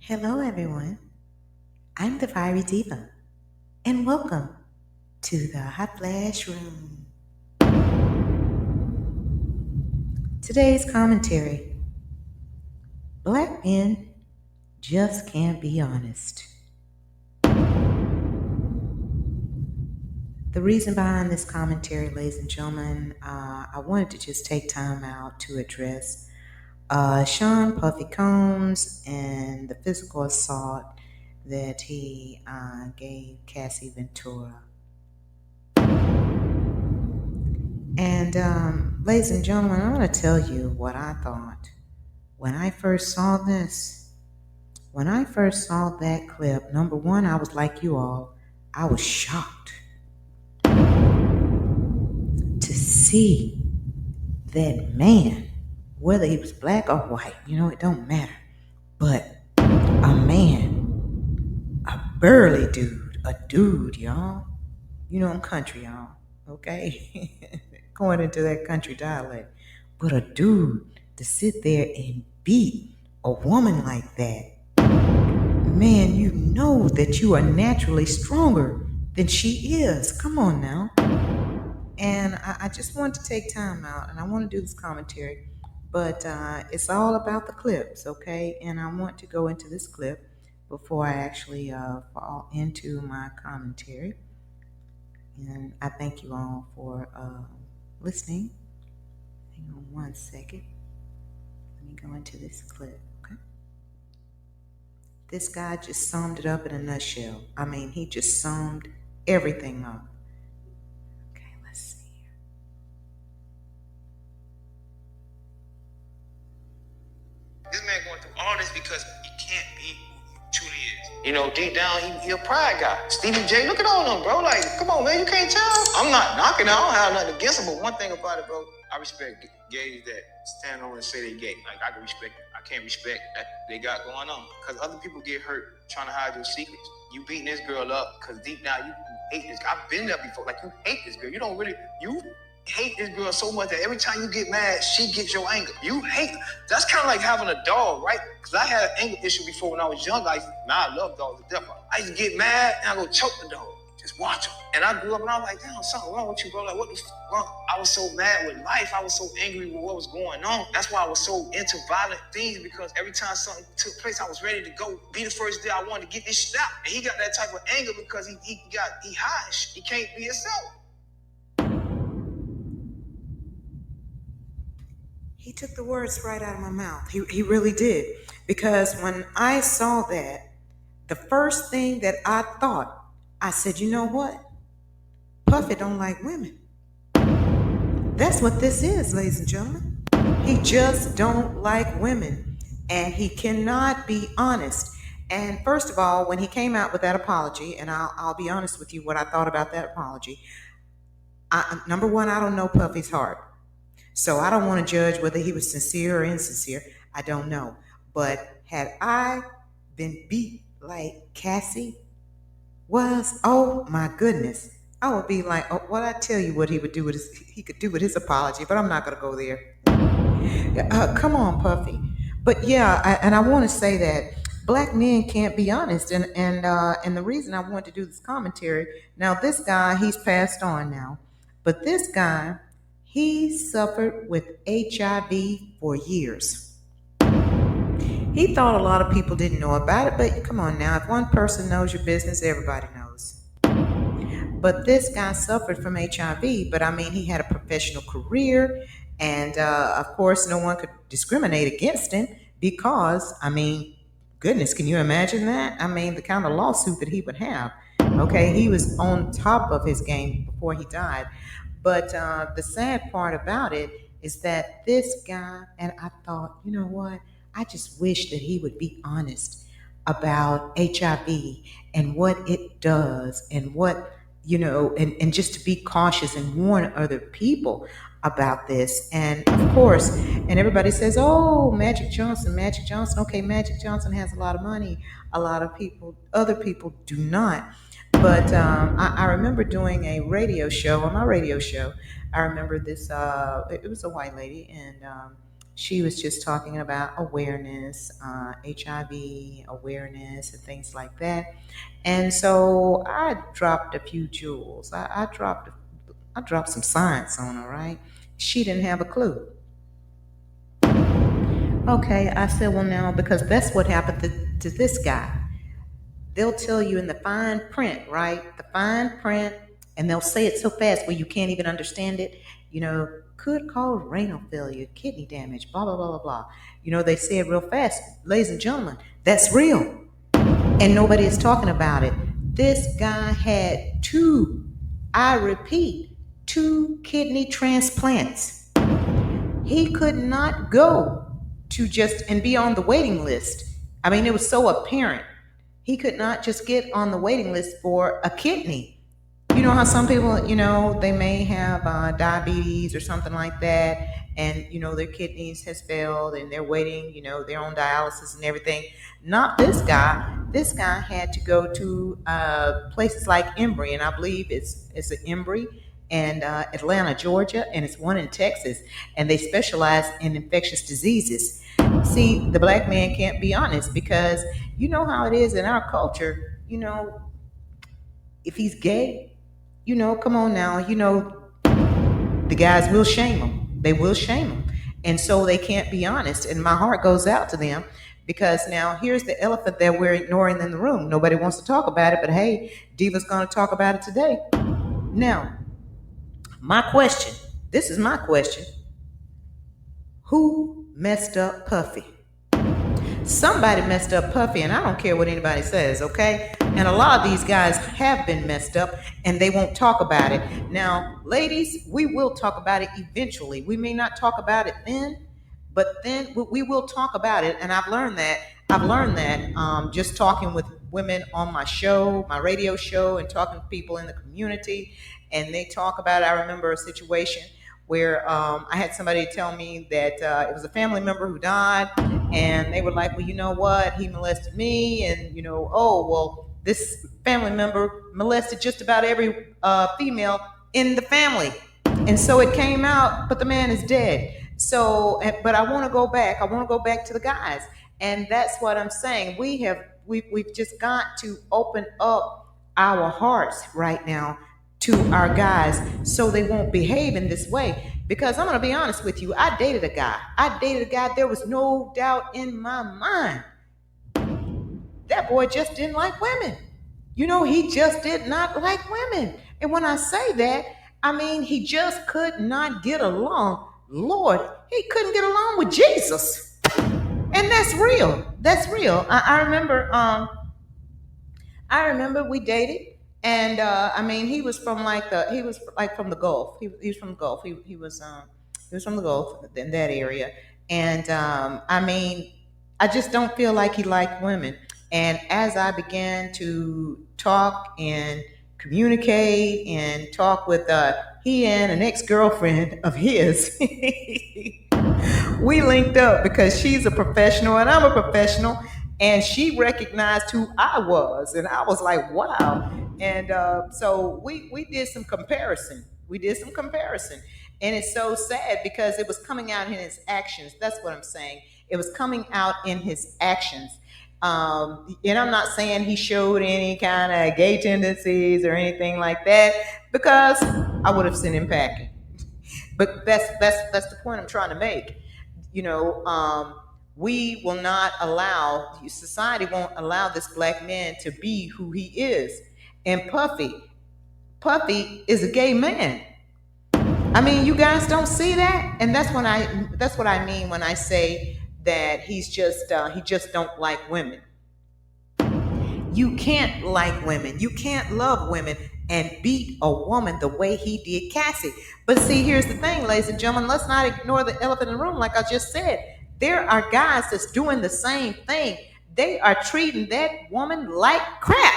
Hello, everyone. I'm the Fiery Diva, and welcome to the Hot Flash Room. Today's commentary: Black men just can't be honest. The reason behind this commentary, ladies and gentlemen, I wanted to just take time out to address Sean Puffy Combs and the physical assault that he gave Cassie Ventura. And ladies and gentlemen, I'm going to tell you what I thought when I first saw this. When I first saw that clip, number one, I was like you all, I was shocked to see that man, whether he was black or white, it don't matter. But a man, a burly dude, a dude, y'all. I'm country, y'all, okay? Going into that country dialect. But a dude to sit there and beat a woman like that, man, you know that you are naturally stronger than she is. Come on now. And I just want to take time out and I want to do this commentary, but it's all about the clips, okay? And I want to go into this clip before I actually fall into my commentary. And I thank you all for listening. Hang on one second. Let me go into this clip, okay? This guy just summed it up in a nutshell. I mean, he just summed everything up. Okay, let's see here. This man going through all this because he can't be who he truly is. Deep down, he a pride guy. Stevie J, look at all them, bro. Like, come on, man, you can't tell. I'm not knocking. I don't have nothing against him, but one thing about it, bro, I respect gays that stand on and say they gay. Like, I can respect it. I can't respect that they got going on. Because other people get hurt trying to hide your secrets. You beating this girl up because deep down you hate this. I've been there before. Like, you hate this girl. You hate this girl so much that every time you get mad, she gets your anger. You hate. That's kind of like having a dog, right? Because I had an anger issue before when I was young. Now I love dogs to death. I used to get mad and I go choke the dog. Just watch him. And I grew up and I was like, damn, something wrong with you, bro. Like, what the fuck wrong? I was so mad with life. I was so angry with what was going on. That's why I was so into violent things, because every time something took place, I was ready to go be the first day. I wanted to get this shit out. And he got that type of anger because he high. He can't be himself. He took the words right out of my mouth. He really did. Because when I saw that, the first thing that I thought, I said, you know what? Puffy don't like women. That's what this is, ladies and gentlemen. He just don't like women. And he cannot be honest. And first of all, when he came out with that apology, and I'll be honest with you what I thought about that apology. Number one, I don't know Puffy's heart. So I don't want to judge whether he was sincere or insincere. I don't know. But had I been beat like Cassie was, oh my goodness, I would be like, oh, well, I tell you what he would do with he could do with his apology, but I'm not going to go there. Come on, Puffy. But yeah, and I want to say that black men can't be honest, and the reason I want to do this commentary. Now, this guy, he's passed on now, but this guy, he suffered with HIV for years. He thought a lot of people didn't know about it, but come on now, if one person knows your business, everybody knows. But this guy suffered from HIV, but I mean, he had a professional career, and of course, no one could discriminate against him because, I mean, goodness, can you imagine that? I mean, the kind of lawsuit that he would have. Okay, he was on top of his game before he died. But the sad part about it is that this guy, and I thought, you know what? I just wish that he would be honest about HIV and what it does and what, and just to be cautious and warn other people about this. And of course, and everybody says, oh, Magic Johnson, Magic Johnson. Okay, Magic Johnson has a lot of money. A lot of people, other people do not. But I remember doing a radio show, on my radio show. I remember this, it was a white lady, and she was just talking about awareness, HIV awareness, and things like that. And so I dropped a few jewels. I dropped some science on her, right? She didn't have a clue. Okay, I said, well, now, because that's what happened to this guy. They'll tell you in the fine print, right? The fine print, and they'll say it so fast where you can't even understand it. Could cause renal failure, kidney damage, blah, blah, blah, blah, blah. They say it real fast. Ladies and gentlemen, that's real. And nobody is talking about it. This guy had I repeat, two kidney transplants. He could not go to just and be on the waiting list. I mean, it was so apparent. He could not just get on the waiting list for a kidney. You know how some people, they may have diabetes or something like that, and their kidneys has failed and they're waiting, they're on dialysis and everything. Not this guy. This guy had to go to places like Embry, and I believe it's an Embry and Atlanta, Georgia, and it's one in Texas, and they specialize in infectious diseases. See, the black man can't be honest because you know how it is in our culture. If he's gay, come on now, the guys will shame him. They will shame him. And so they can't be honest. And my heart goes out to them because now here's the elephant that we're ignoring in the room. Nobody wants to talk about it, but hey, Diva's going to talk about it today. Now, this is my question. Who messed up Puffy? Somebody messed up Puffy, and I don't care what anybody says, okay? And a lot of these guys have been messed up, and they won't talk about it. Now, ladies, we will talk about it eventually. We may not talk about it then, but then we will talk about it, and I've learned that just talking with women on my show, my radio show, and talking to people in the community, and they talk about it. I remember a situation where I had somebody tell me that it was a family member who died, and they were like, well, you know what? He molested me, and, this family member molested just about every female in the family. And so it came out, but the man is dead. So, but I want to go back. I want to go back to the guys. And that's what I'm saying. We've just got to open up our hearts right now to our guys so they won't behave in this way. Because I'm going to be honest with you, I dated a guy. There was no doubt in my mind. That boy just didn't like women. He just did not like women. And when I say that, I mean he just could not get along. Lord, he couldn't get along with Jesus. And that's real. That's real. I remember we dated. And he was from from the Gulf. He was from the Gulf. He was from the Gulf in that area. And I just don't feel like he liked women. And as I began to talk and communicate and talk with he and an ex-girlfriend of his, we linked up because she's a professional and I'm a professional. And she recognized who I was. And I was like, wow. And so we did some comparison. And it's so sad because it was coming out in his actions. That's what I'm saying. It was coming out in his actions. And I'm not saying he showed any kind of gay tendencies or anything like that because I would have sent him packing. But that's the point I'm trying to make. We will not allow, society won't allow this black man to be who he is. And Puffy is a gay man. I mean, you guys don't see that? And that's what I mean when I say that he just don't like women. You can't like women. You can't love women and beat a woman the way he did Cassie. But see, here's the thing, ladies and gentlemen, let's not ignore the elephant in the room like I just said. There are guys that's doing the same thing. They are treating that woman like crap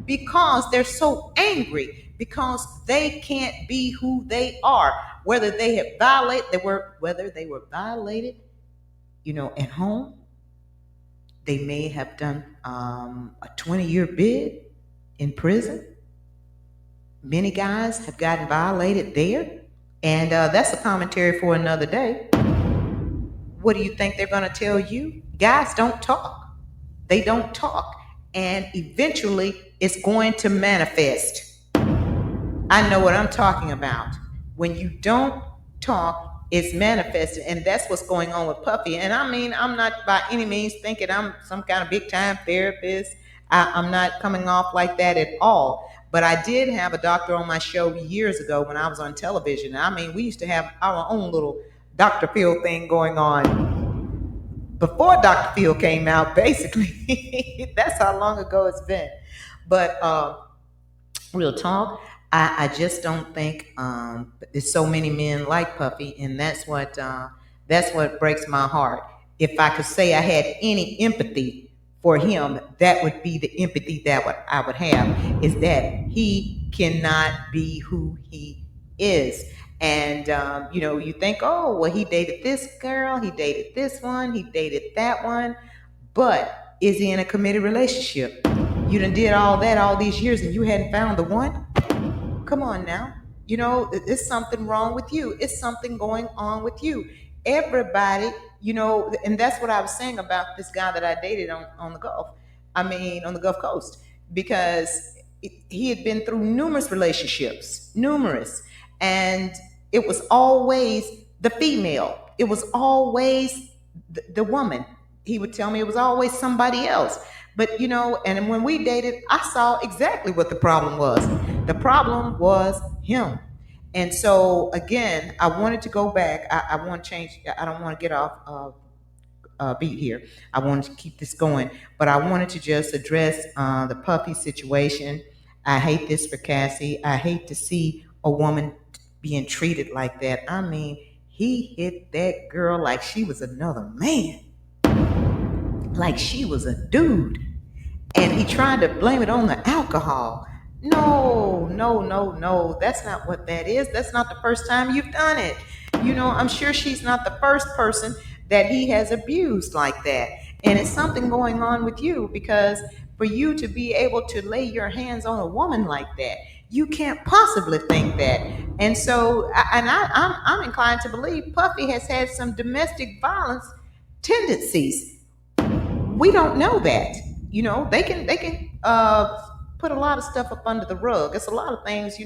because they're so angry, because they can't be who they are, whether they were violated, at home. They may have done a 20-year bid in prison. Many guys have gotten violated there, and that's a commentary for another day. what do you think they're going to tell you? Guys don't talk. They don't talk. And eventually it's going to manifest. I know what I'm talking about. When you don't talk, it's manifested. And that's what's going on with Puffy. And I mean, I'm not by any means thinking I'm some kind of big time therapist. I'm not coming off like that at all. But I did have a doctor on my show years ago when I was on television. I mean, we used to have our own little Dr. Phil thing going on before Dr. Phil came out, basically. That's how long ago it's been. But real talk, I just don't think there's so many men like Puffy, and that's what breaks my heart. If I could say I had any empathy for him, that would be the empathy that I would have, is that he cannot be who he is. And you think, oh, well, he dated this girl, he dated this one, he dated that one, but is he in a committed relationship? You done did all that all these years and you hadn't found the one? Come on now. It's something wrong with you. It's something going on with you. Everybody, and that's what I was saying about this guy that I dated on the Gulf. On the Gulf Coast, because he had been through numerous relationships, and it was always the female. It was always the woman. He would tell me it was always somebody else. But, and when we dated, I saw exactly what the problem was. The problem was him. And so, again, I wanted to go back. I want to change. I don't want to get off beat here. I wanted to keep this going. But I wanted to just address the Puffy situation. I hate this for Cassie. I hate to see a woman being treated like that. I mean, he hit that girl like she was another man. Like she was a dude. And he tried to blame it on the alcohol. No. That's not what that is. That's not the first time you've done it. I'm sure she's not the first person that he has abused like that. And it's something going on with you, because for you to be able to lay your hands on a woman like that, you can't possibly think that. And so, I'm inclined to believe Puffy has had some domestic violence tendencies. We don't know that. They can put a lot of stuff up under the rug. It's a lot of things,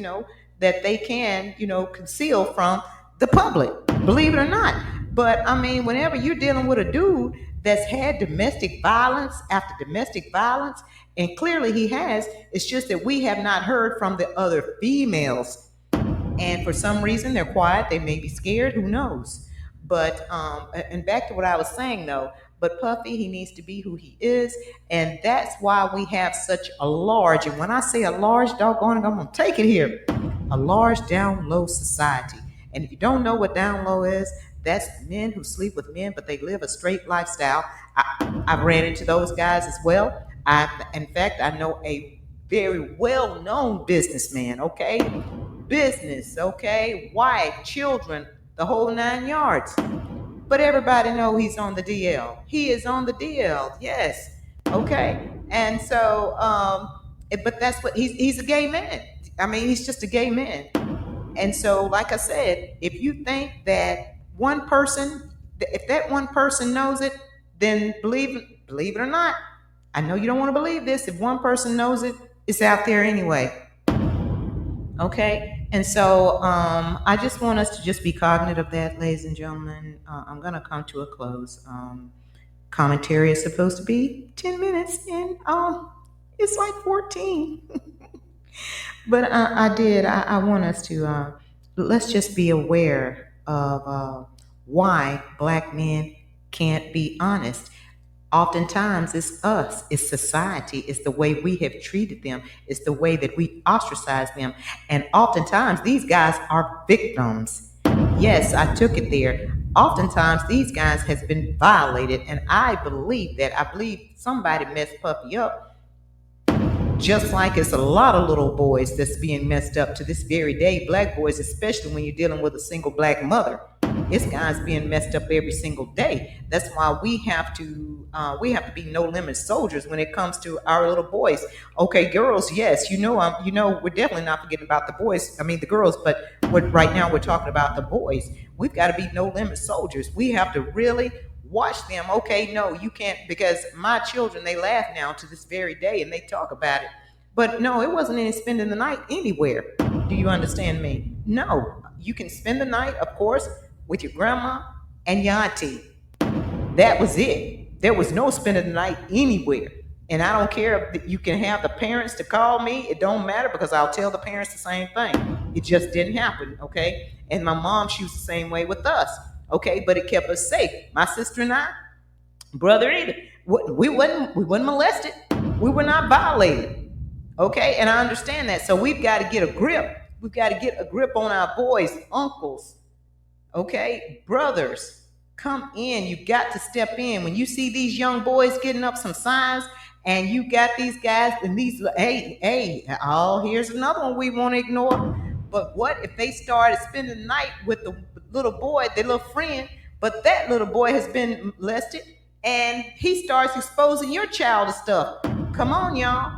that they can, conceal from the public, believe it or not. But I mean, whenever you're dealing with a dude that's had domestic violence after domestic violence, and clearly he has, it's just that we have not heard from the other females. And for some reason, they're quiet. They may be scared. Who knows? But, and back to what I was saying though, but Puffy, he needs to be who he is. And that's why we have such a large, and when I say a large, doggone it, I'm going to take it here, a large down low society. And if you don't know what down low is, that's men who sleep with men, but they live a straight lifestyle. I've ran into those guys as well. In fact, I know a very well-known businessman, okay? Business, okay? Wife, children, the whole 9 yards. But everybody know he's on the DL. He is on the DL, yes. Okay? And so, but that's what, he's a gay man. I mean, he's just a gay man. And so, like I said, if you think that one person, if that one person knows it, then believe it or not, I know you don't want to believe this, if one person knows it, it's out there anyway. Okay? And so I just want us to just be cognizant of that, ladies and gentlemen. I'm going to come to a close. Commentary is supposed to be 10 minutes, and it's like 14. But I want us to, let's just be aware of why black men can't be honest. Oftentimes it's us, it's society, it's the way we have treated them, it's the way that we ostracize them. And oftentimes these guys are victims. Yes, I took it there. Oftentimes these guys has been violated, and I believe somebody messed Puffy up. Just like it's a lot of little boys that's being messed up to this very day, black boys, especially when you're dealing with a single black mother. It's guys being messed up every single day. That's why we have to be no limit soldiers when it comes to our little boys. Okay, girls, yes, we're definitely not forgetting about the boys. I mean the girls, but right now we're talking about the boys. We've got to be no limit soldiers. We have to really watch them. Okay, no, you can't, because my children, they laugh now to this very day and they talk about it. But no, it wasn't any spending the night anywhere. Do you understand me? No. You can spend the night, of course, with your grandma and your auntie. That was it. There was no spending the night anywhere. And I don't care if you can have the parents to call me. It don't matter, because I'll tell the parents the same thing. It just didn't happen, okay? And my mom, she was the same way with us, okay? But it kept us safe. My sister and I, brother either, we weren't molested. We were not violated, okay? And I understand that. So we've got to get a grip. We've got to get a grip on our boys, uncles, okay, brothers. Come in. You got to step in. When you see these young boys getting up some signs, and you got these guys and these, here's another one we want to ignore. But what if they started spending the night with the little boy, their little friend, but that little boy has been molested, and he starts exposing your child to stuff? Come on, y'all.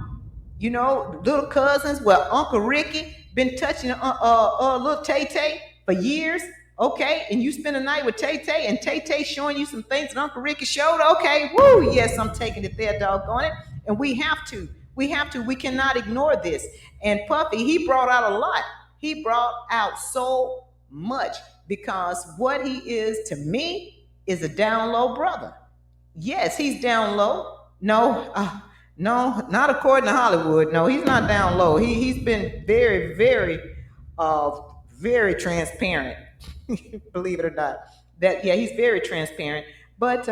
Little cousins, well, Uncle Ricky been touching little Tay Tay for years, okay? And you spend a night with Tay Tay, and Tay Tay showing you some things that Uncle Ricky showed, okay? Woo, yes, I'm taking it there, doggone it. And we have to. We cannot ignore this. And Puffy, he brought out a lot. He brought out so much, because what he is to me is a down low brother. Yes, he's down low. No, not according to Hollywood. No, he's not down low. He's been very, very, very transparent. Believe it or not. He's very transparent. But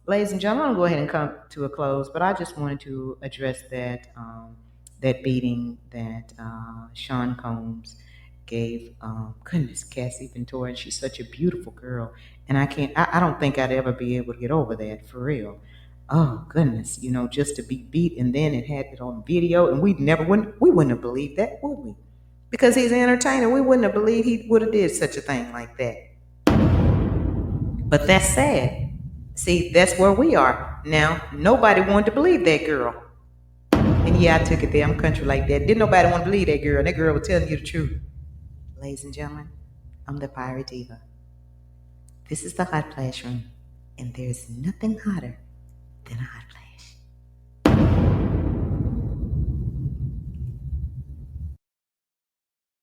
ladies and gentlemen, I'm gonna go ahead and come to a close. But I just wanted to address that beating that Sean Combs gave. Goodness, Cassie Ventura, and she's such a beautiful girl, and I don't think I'd ever be able to get over that, for real. Oh goodness, just to be beat, and then it had it on video, and we wouldn't have believed that, would we? Because he's an entertainer, we wouldn't have believed he would have did such a thing like that. But that's sad. See, that's where we are now. Nobody wanted to believe that girl. And yeah, I took it there. I'm country like that. Didn't nobody want to believe that girl. And that girl was telling you the truth. Ladies and gentlemen, I'm the Pirate Diva. This is the Hot Flash Room. And there's nothing hotter than a hot flash.